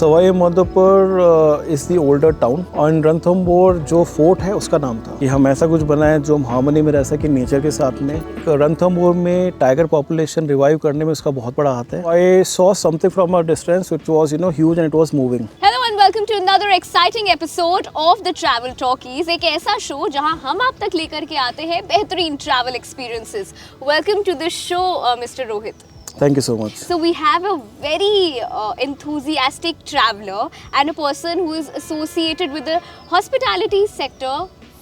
Sawai Madhopur is the older town और रणथंभौर जो fort है उसका नाम था कि हम ऐसा कुछ बनाएं जो हम हार्मनी में रह सकें नेचर के साथ में। रणथंभौर में टाइगर पॉपुलेशन रिवाइव करने में उसका बहुत बड़ा हाथ है। I saw something from a distance which was huge and it was moving. Hello and welcome to another exciting episode of the travel talkies, एक ऐसा शो जहां हम आप तक लेकर के आते हैं बेहतरीन travel experiences. Welcome to this show mister Rohit. Thank you so much. So we have a very enthusiastic traveler and a person who is associated with the hospitality sector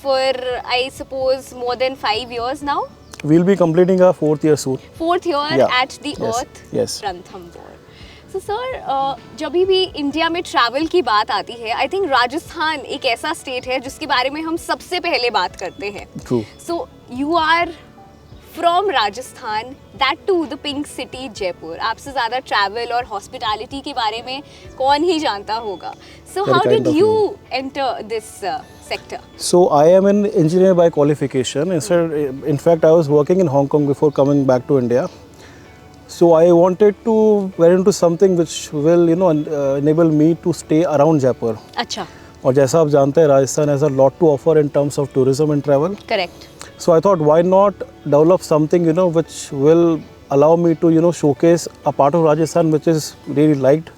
for, I suppose, more than 5 years now. We'll be completing our 4th year soon. 4th year Yeah. at the Yes. Earth Yes. Ranthambore. So sir, जब भी India में travel की बात आती है, I think Rajasthan एक ऐसा state है जिसके बारे में हम सबसे पहले बात करते हैं। True. So you are from Rajasthan, that to the pink city Jaipur. आपसे ज़्यादा ट्रैवल और हॉस्पिटैलिटी के बारे में कौन ही जानता होगा। सो how did you enter this sector? So I am an engineer by qualification. In fact, I was working in Hong Kong before coming back to India. So I wanted to get into something which will, enable me to stay around Jaipur. अच्छा, और जैसा आप जानते हैं, Rajasthan has a lot to offer in terms of tourism and travel. Correct. So I thought, why not develop something, which will allow me to, showcase a part of Rajasthan which is really liked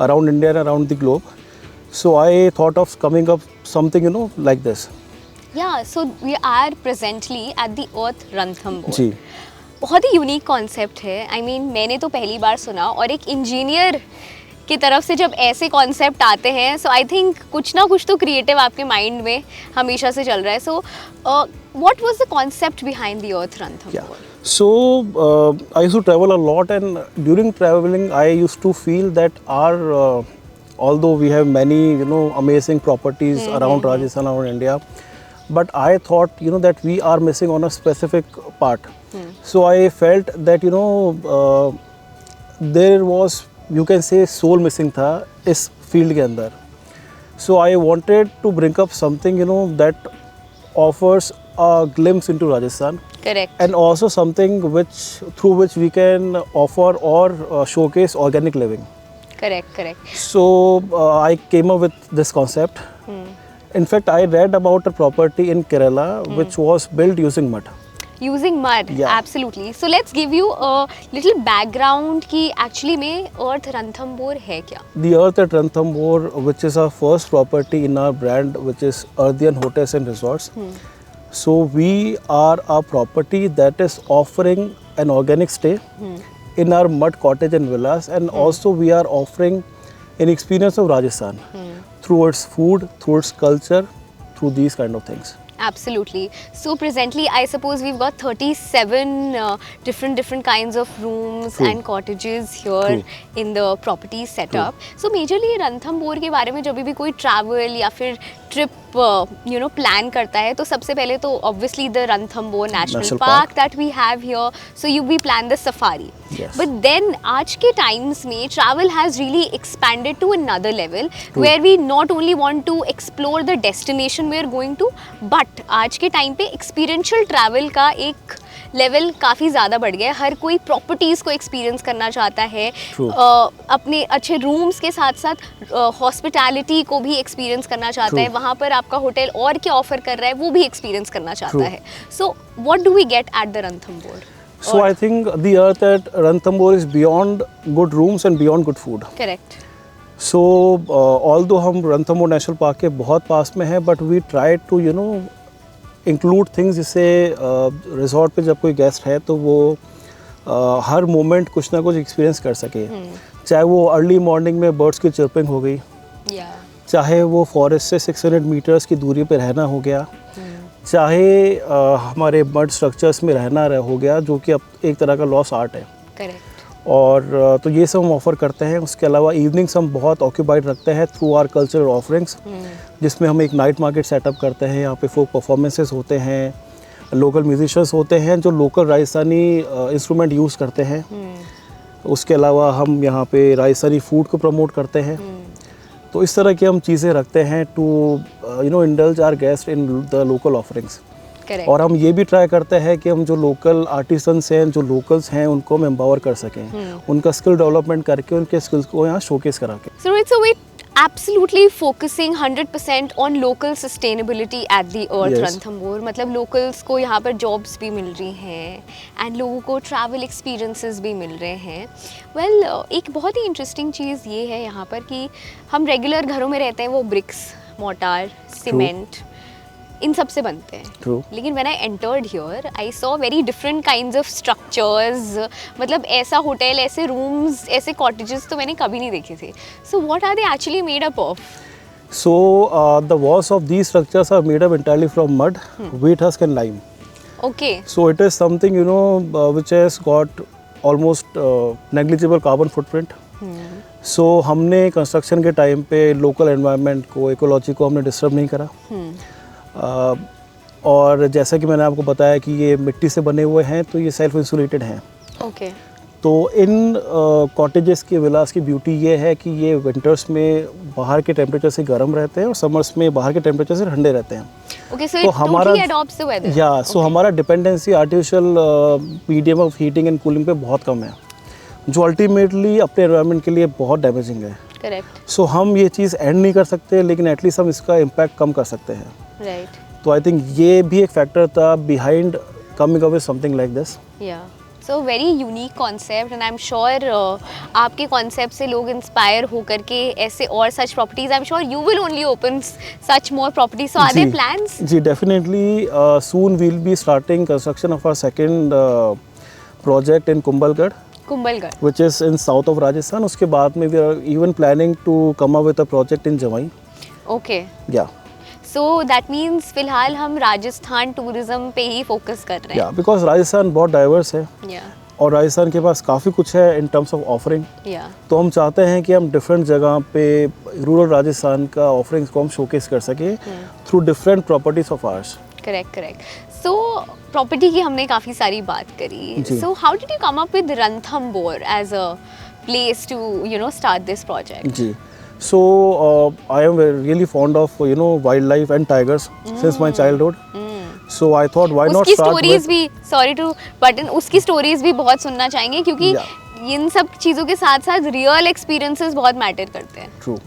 around India and around the globe. So I thought of coming up something, like this. Yeah, so we are presently at the Earth Ranthambore. जी। बहुत ही unique concept है। I mean, मैंने तो पहली बार सुना, और एक engineer की तरफ से जब ऐसे कॉन्सेप्ट आते हैं, सो आई थिंक कुछ ना कुछ तो क्रिएटिव आपके माइंड में हमेशा से चल रहा है। So what was the concept behind the earth Ranthambore? So I used to travel a lot, and during traveling I used to feel that our although we have many amazing properties around Rajasthan, around India, but I thought that we are missing on a specific part. So I felt that there was, you can say, soul missing था इस field के अंदर. So I wanted to bring up something that offers a glimpse into Rajasthan. Correct. And also something through which we can offer or showcase organic living. Correct. So I came up with this concept. In fact, I read about a property in Kerala which was built using mud. Using mud, Yeah. absolutely. So let's give you a little background कि actually में Earth Ranthambore है क्या? The Earth at Ranthambore, which is our first property in our brand, which is Earthian Hotels and Resorts. So we are a property that is offering an organic stay in our mud cottage and villas, and also we are offering an experience of Rajasthan through its food, through its culture, through these kind of things. Absolutely. So presently, I suppose we've got 37 different kinds of rooms True. and cottages here True. in the property setup. So majorly Ranthambore के बारे में जब भी कोई travel या फिर trip plan करता है, तो सबसे पहले तो obviously the Ranthambore National Park that we have here. So we plan the safari. Yes. But then आज के times में travel has really expanded to another level. True. Where we not only want to explore the destination we are going to, but आज के time पे experiential travel का एक level काफ़ी ज़्यादा बढ़ गया है। हर कोई प्रॉपर्टीज़ को एक्सपीरियंस करना चाहता है, अपने अच्छे रूम्स के साथ साथ हॉस्पिटैलिटी को भी एक्सपीरियंस करना चाहता है। वहाँ पर आपका होटल और क्या ऑफर कर रहा है वो भी एक्सपीरियंस करना चाहता है। So what do we get at the Ranthambore? So I think the Earth at Ranthambore is beyond good rooms and beyond good food. Correct. So although हम रणथंभौर नेशनल पार्क के बहुत पास में है, but we try to include things, जिससे resort पे जब कोई guest है तो वो हर मोमेंट कुछ ना कुछ एक्सपीरियंस कर सके। चाहे वो अर्ली मॉर्निंग में बर्ड्स की चिर्पिंग हो गई, चाहे वो फॉरेस्ट से 600 मीटर्स की दूरी पे रहना हो गया, चाहे हमारे मड स्ट्रक्चर्स में रहना हो गया, जो कि अब एक तरह का लॉस आर्ट है। करेक्ट। और तो ये सब हम ऑफ़र करते हैं। उसके अलावा इवनिंग्स हम बहुत ऑक्यूपाइड रखते हैं थ्रू आवर कल्चरल ऑफरिंग्स, जिसमें हम एक नाइट मार्केट सेटअप करते हैं। यहाँ पे फोक परफॉर्मेंसेस होते हैं, लोकल म्यूजिशियंस होते हैं जो लोकल राजस्थानी इंस्ट्रूमेंट यूज़ करते हैं। उसके अलावा हम यहाँ पे राजस्थानी फूड को प्रमोट करते हैं। तो इस तरह की हम चीज़ें रखते हैं to indulge our guest in the local offerings. Correct. और हम ये भी ट्राई करते हैं कि हम जो लोकल आर्टिसंस हैं, जो लोकल्स हैं, उनको हम एम्पावर कर सकें, उनका स्किल डेवलपमेंट करके उनके स्किल्स को यहाँ शोकेस करा के. So we're absolutely focusing 100% on local sustainability at the earth. Yes. Ranthambore मतलब locals को यहाँ पर jobs भी मिल रही हैं and लोगों को travel experiences भी मिल रहे हैं. Well, एक बहुत ही interesting चीज़ ये है यहाँ पर कि हम regular घरों में रहते हैं, वो bricks, mortar, cement, इन सब से बनते हैं. True. लेकिन when I entered here, I saw very different kinds of structures. मतलब ऐसा होटल, ऐसे rooms, ऐसे cottages तो मैंने कभी नहीं देखे थे. So what are they actually made up of? So the walls of these structures are made up entirely from mud, wheat husk and lime. Okay. So it is something, you know, which has got almost negligible carbon footprint. So हमने construction के time पे local environment को, ecology को हमने disturb नहीं करा. और जैसा कि मैंने आपको बताया कि ये मिट्टी से बने हुए हैं, तो ये सेल्फ इंसुलेटेड हैं. Okay. तो इन कॉटेजेस की विलास की ब्यूटी ये है कि ये विंटर्स में बाहर के टेम्परेचर से गर्म रहते हैं और समर्स में बाहर के टेम्परेचर से ठंडे रहते हैं. Okay, so तो it totally adopts the weather. या सो हमारा dependency artificial medium of heating and cooling पे बहुत कम है, जो अल्टीमेटली अपने एनवायरनमेंट के लिए बहुत डैमेजिंग है. Correct. सो हम ये चीज़ एंड नहीं कर सकते, लेकिन एटलीस्ट हम इसका इम्पैक्ट कम कर सकते हैं. Right. तो आई थिंक ये भी एक फैक्टर था behind coming up with something like this. Yeah. So very unique concept and I'm sure आपके concept से लोग inspire हो करके ऐसे और such properties, I'm sure you will only open such more properties. So are there plans? जी definitely soon we'll be starting construction of our second project in Kumbhalgarh, Kumbhalgarh. which is in south of Rajasthan. उसके बाद में we are even planning to come up with a project in Jamai. Okay. Yeah. So that means फिलहाल हम Rajasthan tourism पे ही focus कर रहे हैं. Yeah, because Rajasthan बहुत डाइवर्स है Yeah. और राजस्थान के पास काफ़ी कुछ है in terms of offering. Yeah. तो हम चाहते हैं कि हम डिफरेंट जगह पे रूरल राजस्थान का ऑफरिंग्स को हम शोकेस कर सके through different properties of ours. Correct correct. So property की हमने काफ़ी सारी बात करी. So how did you come up with Ranthambore as a place to start this project? जी. So I am really fond of wildlife and tigers since my childhood. So I thought why not उसकी start stories with भी, sorry two button, उसकी stories भी बहुत सुनना चाहेंगे क्योंकि इन सब चीज़ों के साथ साथ रियल एक्सपीरियंसेस बहुत मैटर करते हैं. True.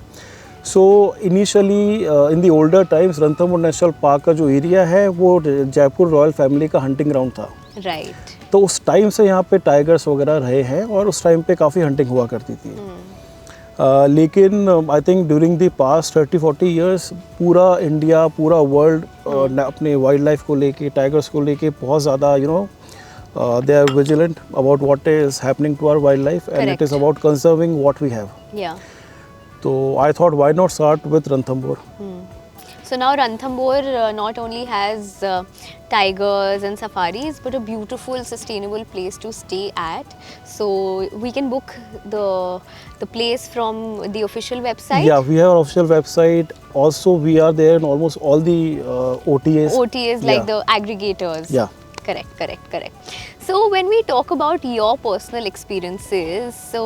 So initially in the older times Ranthambore national park का जो एरिया है वो जयपुर रॉयल फैमिली का हंटिंग ग्राउंड था. राइट. तो उस टाइम से यहाँ पे टाइगर्स वगैरह रहे हैं और उस टाइम पे काफ़ी हंटिंग हुआ करती थी. लेकिन I think during the past 30-40 years पूरा इंडिया, पूरा वर्ल्ड अपने वाइल्ड लाइफ को लेके, टाइगर्स को लेके बहुत ज़्यादा they are vigilant about what is happening to our wildlife and it is about conserving what we have. तो I thought why not start with Ranthambore. So now Ranthambore not only has tigers and safaris, but a beautiful, sustainable place to stay at. So we can book the place from the official website. Yeah, we have our official website. Also, we are there in almost all the OTAs. OTAs like the aggregators. Yeah. Correct. So when we talk about your personal experiences, so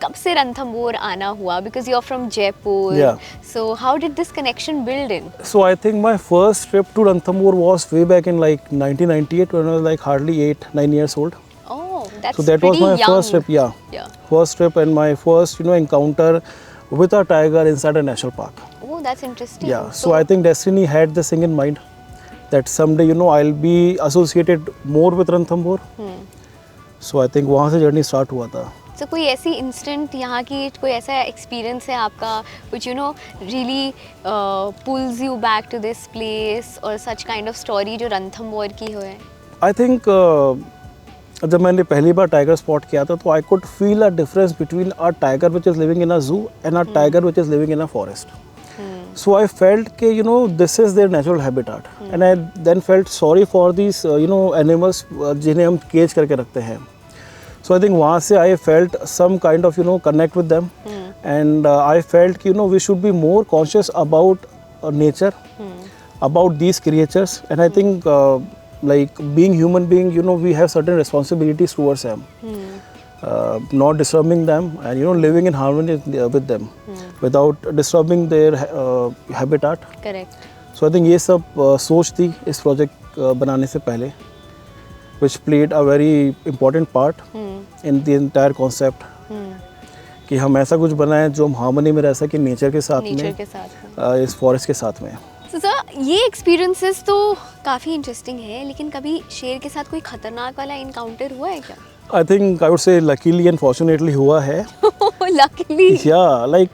कब से रणथंभौर आना हुआ? Because you're from Jaipur. Yeah. So how did this connection build in? So I think my first trip to Ranthambore was way back in like 1998 when I was like hardly 8-9 years old. Oh, that's So that was pretty my young. first trip. Yeah. First trip and my first encounter with a tiger inside a national park. Oh, that's interesting. Yeah. So I think destiny had this thing in mind that someday I'll be associated more with Ranthambore. So I think वहाँ से journey start हुआ था. So कोई ऐसी instant यहाँ की कोई ऐसा एक्सपीरियंस है आपका which really pulls you back to this place or such kind of story जो रणथंभौर की हो है? I think जब मैंने पहली बार टाइगर स्पॉट किया था तो I could feel a difference between a tiger which is living in a zoo and a tiger which is living in a forest. So I felt कि this is their natural habitat and I then felt sorry for these animals जिन्हें हम cage करके रखते हैं. So I think वहाँ से I felt some kind of connect with them and I felt कि we should be more conscious about nature, about these creatures and I think like being human being we have certain responsibilities towards them. Not disturbing them and living in harmony with them without disturbing their habitat. Correct. So I think ये सब सोच थी इस project बनाने से पहले, which played a very important part in the entire concept, कि हम ऐसा कुछ बनाएं जो हम हार्मनी में रह सके नेचर के साथ में, इस फॉरेस्ट के साथ में। So, सर ये एक्सपीरियंसेस तो काफ़ी इंटरेस्टिंग है, लेकिन कभी शेर के साथ कोई खतरनाक वाला इनकाउंटर हुआ है क्या? I think I would say luckily and fortunately हुआ है। लकीली या लाइक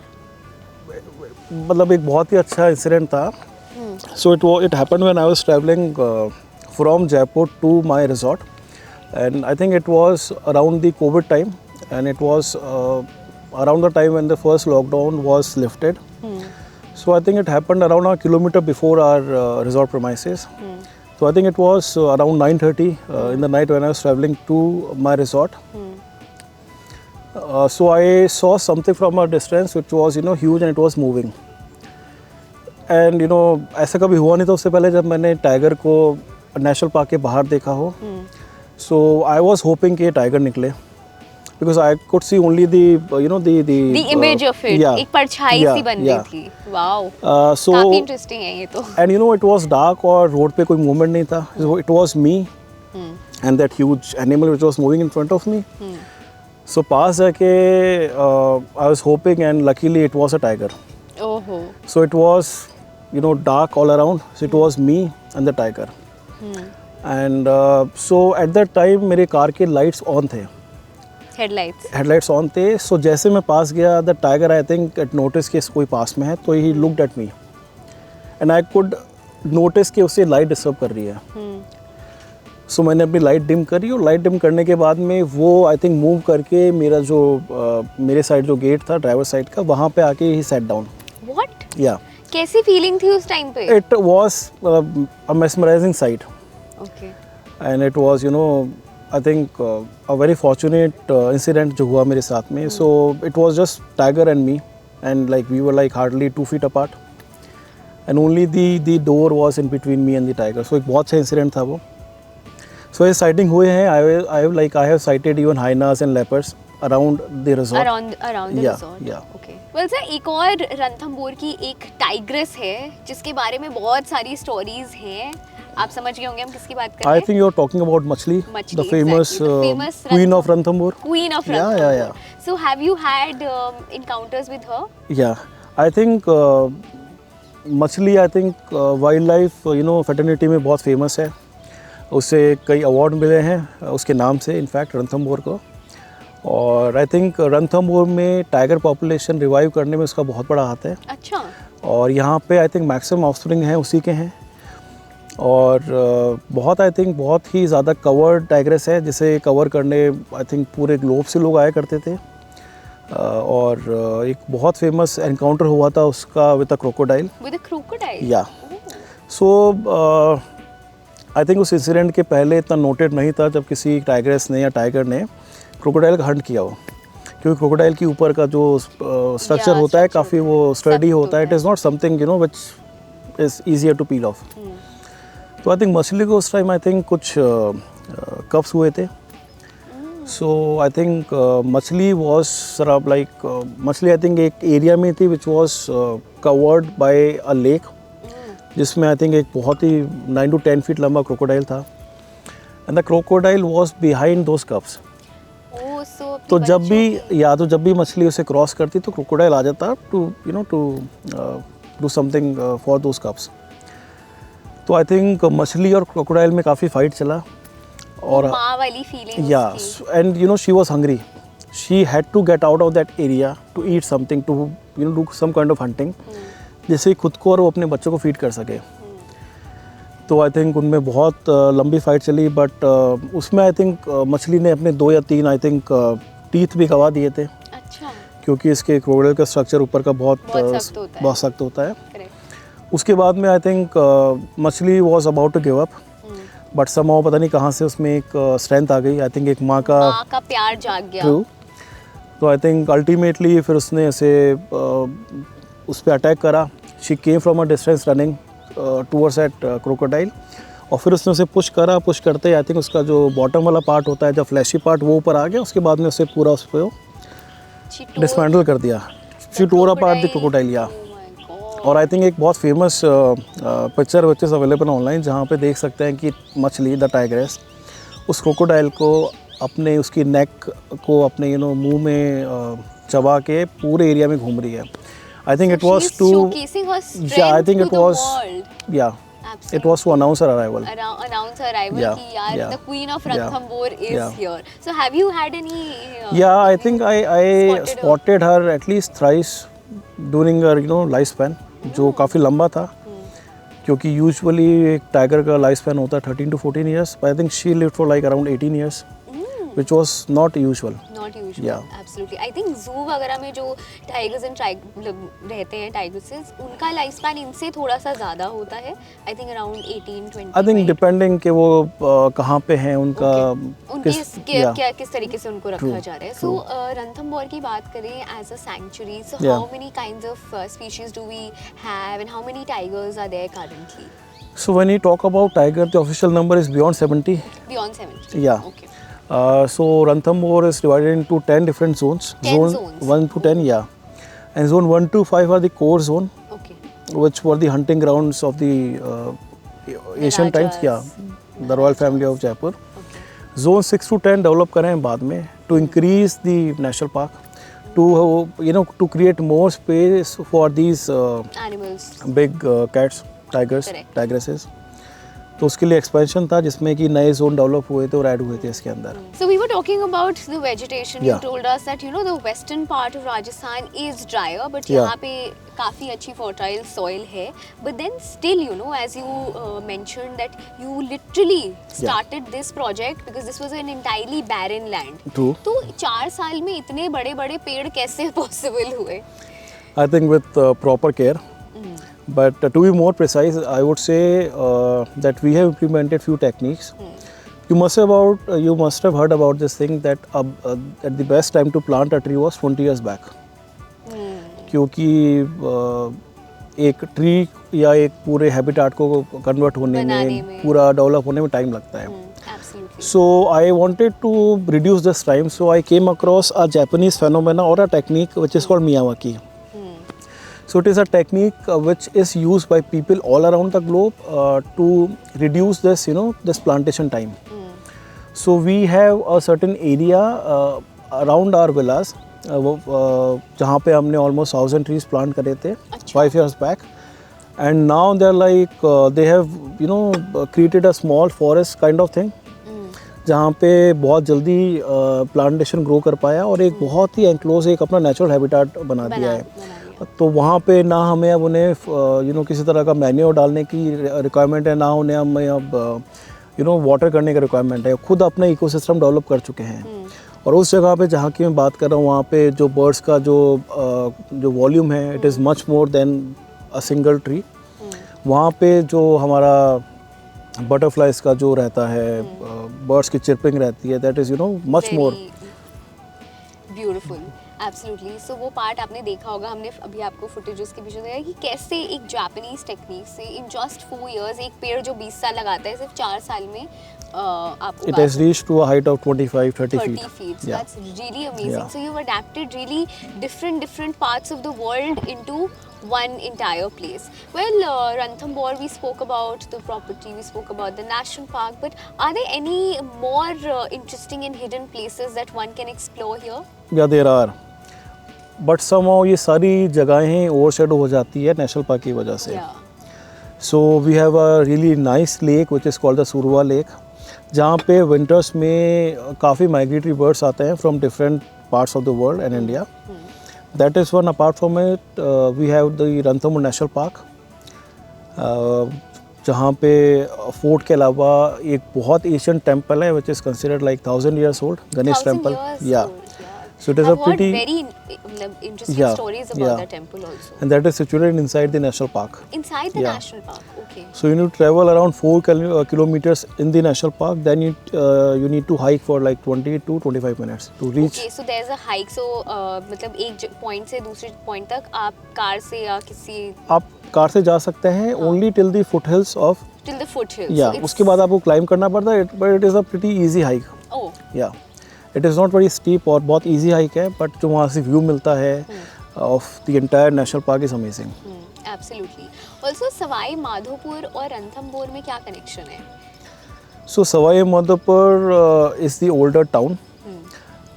मतलब एक बहुत ही अच्छा इंसिडेंट था। So it happened when I was travelling from Jaipur to my resort, and I think it was around the covid time, and it was around the time when the first lockdown was lifted. So I think it happened around a kilometer before our resort premises. So I think it was around 9:30 in the night when I was traveling to my resort. So I saw something from a distance which was huge and it was moving. And ऐसा कभी हुआ नहीं था उससे पहले जब मैंने tiger को नेशनल पार्क के बाहर देखा हो. So I was hoping कि ये टाइगर निकले. Because I could see only the image of it. एक परछाई सी बन रही थी. Wow. So काफी इंटरेस्टिंग है ये तो. And it was dark और रोड पे कोई मूवमेंट नहीं था. So it was me and that huge animal which was moving in front of me. So पास जाके I was hoping and luckily it was a tiger. Oh. So it was dark all around. So it was me and the tiger. And so at that time मेरे car के lights on थे. Headlights on थे. सो जैसे मैं पास गया the tiger I think it notice कि कोई पास में है, तो he looked at me and I could notice कि उसे लाइट डिस्टर्ब कर रही है. सो मैंने अपनी लाइट डिम करी और लाइट डिम करने के बाद में वो आई थिंक मूव करके मेरा जो मेरे साइड जो गेट था ड्राइवर साइड का, वहाँ पे आके ही सेट डाउन. व्हाट? या कैसी फीलिंग थी उस टाइम पे? It was a mesmerising site. Okay. And it was I think a very fortunate incident जो हुआ मेरे साथ में. So it was just tiger and me, and like we were like hardly 2 feet apart, and only the door was in between me and the tiger. So एक बहुत अच्छा incident था वो. So ये sighting हुए हैं. I have sighted even hyenas and leopards around the resort. Around the resort. Yeah. Okay. Well sir, एक और रणथंभौर की एक टाइग्रेस है जिसके बारे में बहुत सारी स्टोरीज हैं. आप समझ गए होंगे हम किसकी बात कर रहे हैं. I think you are talking about Machli, the famous queen of Ranthambore. Queen of Ranthambore. Yeah. So have you had encounters with her? Yeah, I think मछली I think wild life fraternity में बहुत famous है. उससे कई award मिले हैं उसके नाम से इनफैक्ट रणथंभौर को. और आई थिंक रणथंभौर में टाइगर पॉपुलेशन रिवाइव करने में उसका बहुत बड़ा हाथ है. अच्छा. और यहाँ पे आई थिंक मैक्सिमम ऑफस्प्रिंग हैं उसी के हैं. और बहुत आई थिंक बहुत ही ज़्यादा कवर्ड टाइग्रेस है जिसे कवर करने आई थिंक पूरे ग्लोब से लोग आया करते थे. और एक बहुत फेमस एनकाउंटर हुआ था उसका विद अ क्रोकोडाइल. या. सो आई थिंक उस इंसिडेंट के पहले इतना नोटेड नहीं था जब किसी टाइग्रेस ने या टाइगर ने क्रोकोडाइल का हंट किया हो, क्योंकि क्रोकोडाइल के ऊपर का जो स्ट्रक्चर होता है काफ़ी वो स्टडी होता है. It is not something which is easier to peel off. तो आई थिंक मछली को उस टाइम आई थिंक कुछ कप्स हुए थे. So I think Machli was सराब लाइक मछली आई थिंक एक एरिया में थी which was covered by a lake, जिसमें आई थिंक एक बहुत ही 9 to 10 फीट लंबा क्रोकोडाइल था. And the crocodile was behind those cubs. तो जब भी मछली उसे क्रॉस करती तो क्रोकोडाइल आ जाता to do something for those cubs. तो आई थिंक मछली और क्रोकोडाइल में काफ़ी फाइट चला. और माँ वाली feeling. Yeah. And she was hungry. She had to get out of that area to eat something, to do some kind of hunting, जिससे खुद को और वो अपने बच्चों को फीड कर सके. तो आई थिंक उनमें बहुत लंबी फाइट चली. बट उसमें आई थिंक मछली ने अपने 2 या 3 आई थिंक टीथ भी गवा दिए थे. अच्छा. क्योंकि इसके क्रोकोडाइल का स्ट्रक्चर ऊपर का बहुत सख्त होता है. उसके बाद में I think Machli was about to give up, but somehow पता नहीं कहाँ से उसमें एक स्ट्रेंथ आ गई. आई थिंक एक माँ का प्यार जाग गया. ट्रू. तो आई थिंक अल्टीमेटली फिर उसने ऐसे उस पर अटैक करा. She came from a distance running towards that crocodile, और फिर उसने उसे पुश करते आई थिंक उसका जो बॉटम वाला पार्ट होता है, जो फ्लैशी पार्ट, वो ऊपर आ गया. उसके बाद में उसे पूरा उस पर डिसमेंटल कर दिया. She tore apart the crocodile. Yeah. और आई थिंक एक बहुत famous picture which is available online जहाँ पे देख सकते हैं कि मछली द टाइग्रेस उस क्रोकोडाइल को अपने उसकी नेक को अपने मुंह में चबा के पूरे एरिया में घूम रही है. I think it was to I think it was it was to announce her arrival. Announce her arrival Yeah, कि यार yeah, the queen of yeah, Ranthambore is yeah. here. So have you had any? Yeah, I think I spotted spotted her at least thrice during her lifespan, जो काफ़ी लंबा था. क्योंकि usually एक tiger का life span होता है 13 to 14 years. But I think she lived for like around 18 years, which was not usual. Not usual. Yeah. Absolutely. I think zoo वगैरह में जो टाइगर्स एंड रहते हैं टाइगर्सेस उनका लाइफ स्पैन इनसे थोड़ा सा ज़्यादा होता है. I think around 18-20. I think depending कि वो कहाँ पे हैं उनका किस तरीके से उनको रखा जा रहा है. So रणथंभौर की बात करें as a sanctuary. So how many kinds of species do we have and how many tigers are there currently? So when you talk about tiger, the official number is beyond 70. Beyond 70. Yeah. Okay. So Ranthambore is divided into 10 different zones. 10 zones. 1 to 10, yeah. And zone 1 to 5 are the core zone, Okay. which were the hunting grounds of the ancient times. Yeah, the royal family of Jaipur. Okay. Zone 6 to 10 develop करें बाद में to increase the national park, to to create more space for these Animals. big cats, tigers, Correct. tigresses. तो उसके लिए expansion था जिसमें कि नए जोन डेवलप हुए थे और ऐड हुए थे इसके अंदर. So we were talking about the vegetation. Yeah. You told us that the western part of Rajasthan is drier, but Yeah. यहाँ पे काफी अच्छी fertile soil है. But then still, as you mentioned that you literally started this project because this was an entirely barren land. True. तो 4 साल में इतने बड़े-बड़े पेड़ कैसे possible हुए? I think with proper care. But to be more precise, I would say that we have implemented few techniques. You must have heard about this thing that at the best time to plant a tree was 20 years back. क्योंकि एक tree या एक पूरे habitat को convert होने में पूरा develop होने में टाइम लगता है. So I wanted to reduce this time. So I came across a Japanese phenomena or a technique which is called Miyawaki. So it is a technique which is used by people all around the globe to reduce this, this plantation time. So we have a certain area around our villas, जहाँ पे हमने almost 1000 trees plant करे थे 5 years back, and now they're like they have created a small forest kind of thing, जहाँ पे बहुत जल्दी plantation grow कर पाया और एक बहुत ही एनक्लोज एक अपना नेचुरल हैबिटेट बना दिया है. तो वहाँ पे ना हमें अब उन्हें किसी तरह का मैन्योर डालने की रिक्वायरमेंट है, ना उन्हें हमें अब वाटर करने का रिक्वायरमेंट है. खुद अपना इकोसिस्टम डेवलप कर चुके हैं. और उस जगह पे जहाँ की मैं बात कर रहा हूँ वहाँ पे जो बर्ड्स का जो वॉल्यूम है it is much more than a single tree. वहाँ पे जो हमारा बटरफ्लाइज का जो रहता है, बर्ड्स की चिरपिंग रहती है, that is much more beautiful. Absolutely. So वो पार्ट आपने देखा होगा, हमने अभी आपको फुटेज उसके पीछे दिखाया कि कैसे एक जापानीज टेक्निक से इन जस्ट 4 इयर्स एक पेड़ जो 20 साल लगाता है सिर्फ 4 साल में आप It has reached to a height of 25-30 feet. 30 feet. Yeah. That's really amazing. Yeah. So you've adapted really different parts of the world into one entire place. Well, Ranthambore, we spoke about the property, we spoke about the national park, but are there any more interesting and hidden places that one can explore here? Yeah, there are. But somehow ये सारी जगहें overshadow हो जाती है national park की वजह से. So we have a really nice lake which is called the Surwa lake, जहाँ पे विंटर्स में काफ़ी माइग्रेटरी बर्ड्स आते हैं from different parts of the world and India. That is one. Apart from it we have the Ranthambore national park, जहाँ पे fort के अलावा एक बहुत एशियन टेम्पल है which is considered like 1000 years old, Ganesh temple. या So it is a pretty very interesting stories about that temple also. And that is situated inside the national park. Inside the national park, okay. So you need to travel around 4 kilometers in the national park. Then you need to hike for like 20 to 25 minutes to reach. Okay, so there's a hike. So मतलब एक point से दूसरे point तक आप car से या किसी आप कार से जा सकते हैं only till the foothills of. Till the foothills. Yeah, उसके बाद आपको climb करना पड़ता है, but it is a pretty easy hike. Oh. Yeah. It is not very steep और बहुत इजी हाइक है, बट जो वहाँ से व्यू मिलता है of the entire national park is amazing. Absolutely. Also Sawai Madhopur और रणथंभौर में क्या कनेक्शन है? So Sawai Madhopur is the older town,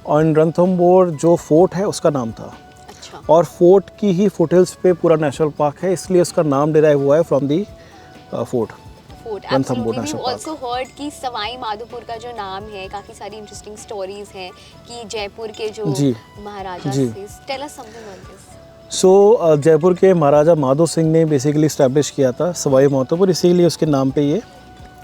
और रणथंभौर जो फोर्ट है उसका नाम था, अच्छा, और फोर्ट की ही फुटहिल्स पे पूरा नेशनल पार्क है, इसलिए उसका नाम डिराइव हुआ है from the fort. Fort. Ranthambore absolutely, we national also heard कि सवाई माधोपुर का जो नाम है, काफ़ी सारी इंटरेस्टिंग स्टोरीज हैं कि जयपुर के जो जी, महाराजा जी। थे। Tell us something on this. So Jaipur के महाराजा माधो सिंह ने बेसिकली इस्टेब्लिश किया था सवाई माधोपुर, इसीलिए उसके नाम पे ये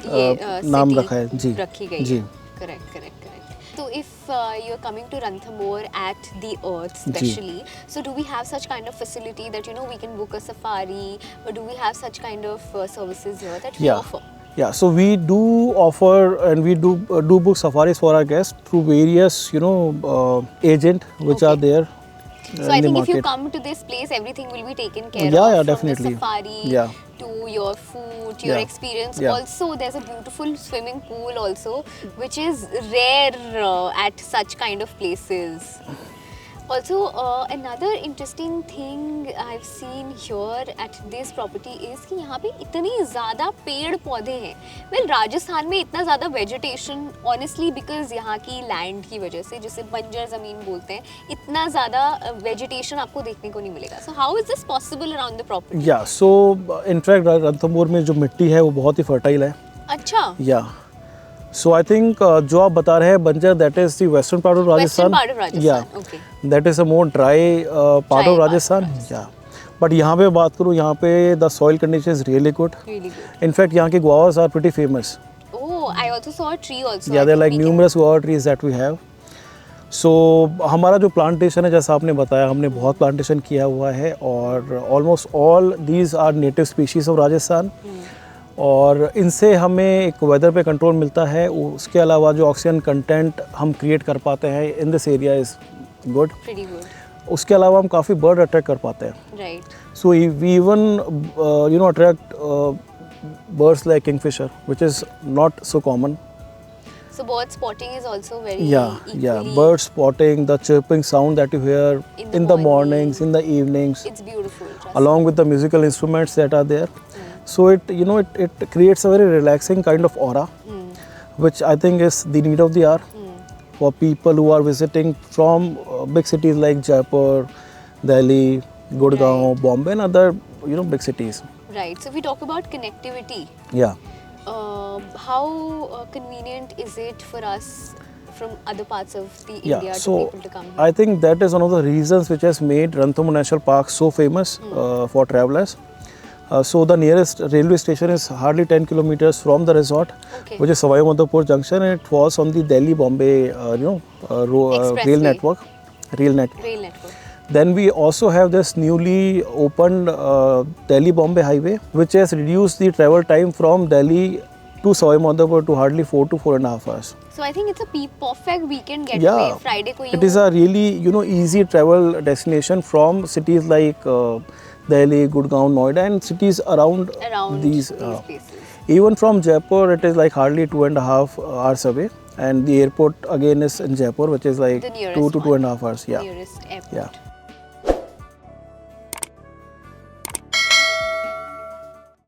नाम city रखा है। जी, रखी गई जी। है। Correct, correct, correct. तो if you are coming to Ranthambore at the earth specially, so do we have such kind of facility that we can book a safari, or do we have such kind of services here that we offer? Yeah, so we do offer, and we do book safaris for our guests through various agent which are Okay. there So I in the think if you market. come to this place, everything will be taken care Yeah, of, yeah, from definitely. the safari Yeah. to your food, to your Yeah. experience. Yeah. Also, there's a beautiful swimming pool also, which is rare at such kind of places. Also, another interesting thing I've seen here at this property is कि यहाँ पे इतनी ज़्यादा पेड़ पौधे हैं। Well, Rajasthan में इतना ज़्यादा vegetation, honestly, because यहाँ की लैंड की वजह से, जिसे बंजर ज़मीन बोलते हैं, इतना ज़्यादा vegetation आपको देखने को नहीं मिलेगा। So how is this possible around the property? Yeah, so in fact Ranthambore में जो मिट्टी है वो बहुत ही फर्टाइल है। अच्छा, Yeah. So I think जो आप बता रहे हैं बंजर, that is the western part of western Rajasthan. part of Rajasthan. Yeah. Okay. That is a more dry part Dry of part of Rajasthan. Rajasthan. Yeah. But यहाँ पे बात करूँ, यहाँ पे the soil condition is really good. Really good. In fact, यहाँ के guavas are pretty famous. Oh, I also saw a tree also. Yeah, I there are think like we can- numerous guava trees that we have. So हमारा जो plantation है, जैसा आपने बताया, हमने बहुत प्लांटेशन किया हुआ है, और almost all these are native species of Rajasthan, और इनसे हमें एक वेदर पे कंट्रोल मिलता है। उसके अलावा जो ऑक्सीजन कंटेंट हम क्रिएट कर पाते हैं in this area is good. Pretty good. उसके अलावा हम काफ़ी बर्ड अट्रैक्ट कर पाते हैं। Right. So we even attract birds like kingfisher, which is not so common. So bird spotting is also very Yeah, equally. bird spotting, the chirping sound that you hear In in the the mornings, in the evenings, It's beautiful. trust along with the musical instruments that are there. So it creates a very relaxing kind of aura, which I think is the need of the hour for people who are visiting from big cities like Jaipur, Delhi, Gurgaon, Right. Bombay, and other big cities. me. Right. So if we talk about connectivity, Yeah. how convenient is it for us from other parts of the Yeah, India so to people to come here? I think that is one of the reasons which has made Ranthambore National Park so famous for travelers. So the nearest railway station is hardly 10 kilometers from the resort, Okay. which is Sawai Madhopur Junction, and it falls on the Delhi-Bombay rail Expressway. network. Rail net. Rail network. Then we also have this newly opened Delhi-Bombay highway, which has reduced the travel time from Delhi to Sawai Madhopur to hardly 4 to 4.5 hours. So I think it's a perfect weekend getaway. Yeah, Friday ko it is a really easy travel destination from cities like Delhi, Gurgaon, Noida, and cities around these. places. Even from Jaipur, it is like hardly 2.5 hours away, and the airport again is in Jaipur, which is like The 2 nearest to one. 2.5 hours. Yeah, Nearest airport. yeah.